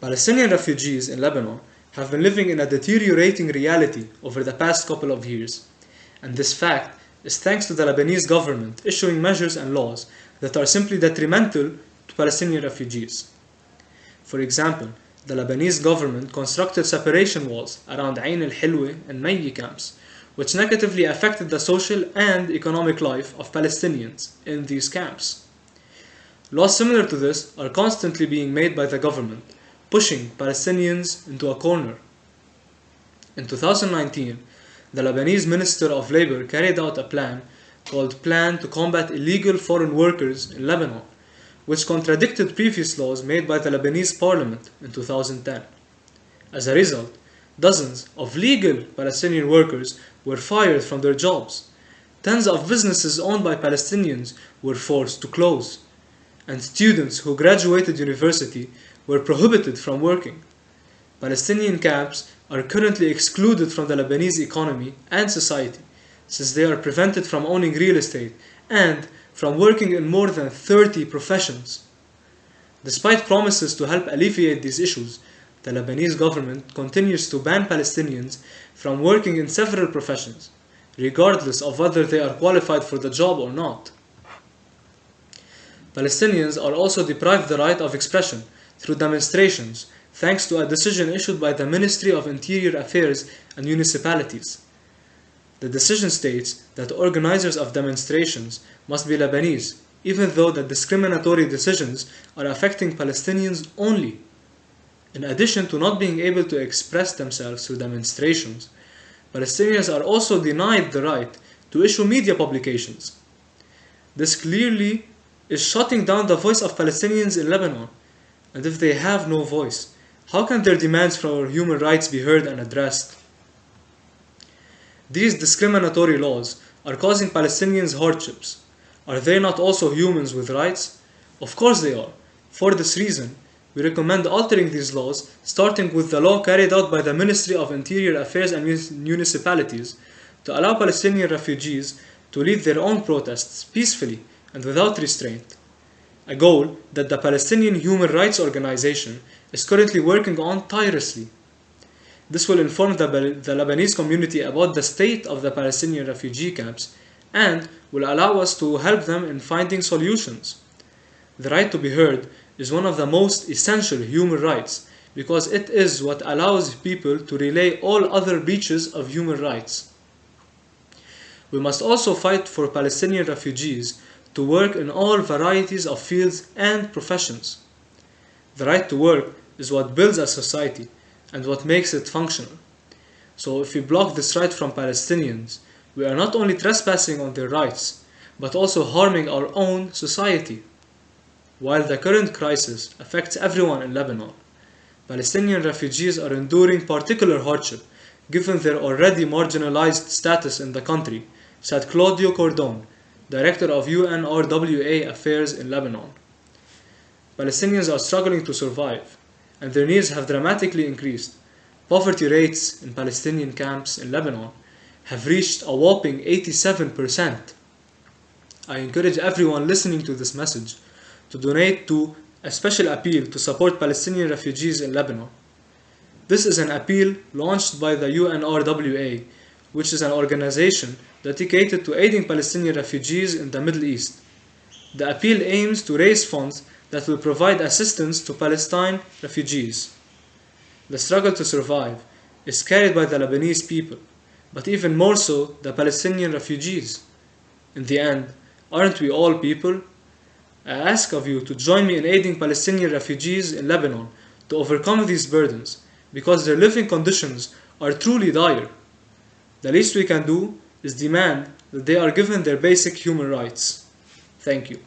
Palestinian refugees in Lebanon have been living in a deteriorating reality over the past couple of years, and this fact is thanks to the Lebanese government issuing measures and laws that are simply detrimental to Palestinian refugees. For example, the Lebanese government constructed separation walls around Ain al-Hilwa and Mayyi camps, which negatively affected the social and economic life of Palestinians in these camps. Laws similar to this are constantly being made by the government, pushing Palestinians into a corner. In 2019, the Lebanese Minister of Labor carried out a plan called Plan to Combat Illegal Foreign Workers in Lebanon, which contradicted previous laws made by the Lebanese parliament in 2010. As a result, dozens of legal Palestinian workers were fired from their jobs. Tens of businesses owned by Palestinians were forced to close, and students who graduated university were prohibited from working. Palestinian camps are currently excluded from the Lebanese economy and society, since they are prevented from owning real estate and from working in more than 30 professions. Despite promises to help alleviate these issues, the Lebanese government continues to ban Palestinians from working in several professions, regardless of whether they are qualified for the job or not. Palestinians are also deprived the right of expression through demonstrations, thanks to a decision issued by the Ministry of Interior Affairs and Municipalities. The decision states that organizers of demonstrations must be Lebanese, even though the discriminatory decisions are affecting Palestinians only. In addition to not being able to express themselves through demonstrations, Palestinians are also denied the right to issue media publications. This clearly is shutting down the voice of Palestinians in Lebanon, and if they have no voice, how can their demands for human rights be heard and addressed? These discriminatory laws are causing Palestinians hardships. Are they not also humans with rights? Of course they are. For this reason, we recommend altering these laws, starting with the law carried out by the Ministry of Interior Affairs and Municipalities to allow Palestinian refugees to lead their own protests peacefully and without restraint, a goal that the Palestinian Human Rights Organization is currently working on tirelessly. This will inform the Lebanese community about the state of the Palestinian refugee camps and will allow us to help them in finding solutions. The right to be heard is one of the most essential human rights because it is what allows people to relay all other breaches of human rights. We must also fight for Palestinian refugees to work in all varieties of fields and professions. The right to work is what builds a society and what makes it functional. So if we block this right from Palestinians, we are not only trespassing on their rights, but also harming our own society. While the current crisis affects everyone in Lebanon, Palestinian refugees are enduring particular hardship given their already marginalized status in the country, said Claudio Cordon, Director of UNRWA Affairs in Lebanon. Palestinians are struggling to survive, and their needs have dramatically increased. Poverty rates in Palestinian camps in Lebanon have reached a whopping 87%. I encourage everyone listening to this message to donate to a special appeal to support Palestinian refugees in Lebanon. This is an appeal launched by the UNRWA, which is an organization dedicated to aiding Palestinian refugees in the Middle East. The appeal aims to raise funds that will provide assistance to Palestine refugees. The struggle to survive is carried by the Lebanese people, but even more so the Palestinian refugees. In the end, aren't we all people? I ask of you to join me in aiding Palestinian refugees in Lebanon to overcome these burdens, because their living conditions are truly dire. The least we can do is demand that they are given their basic human rights. Thank you.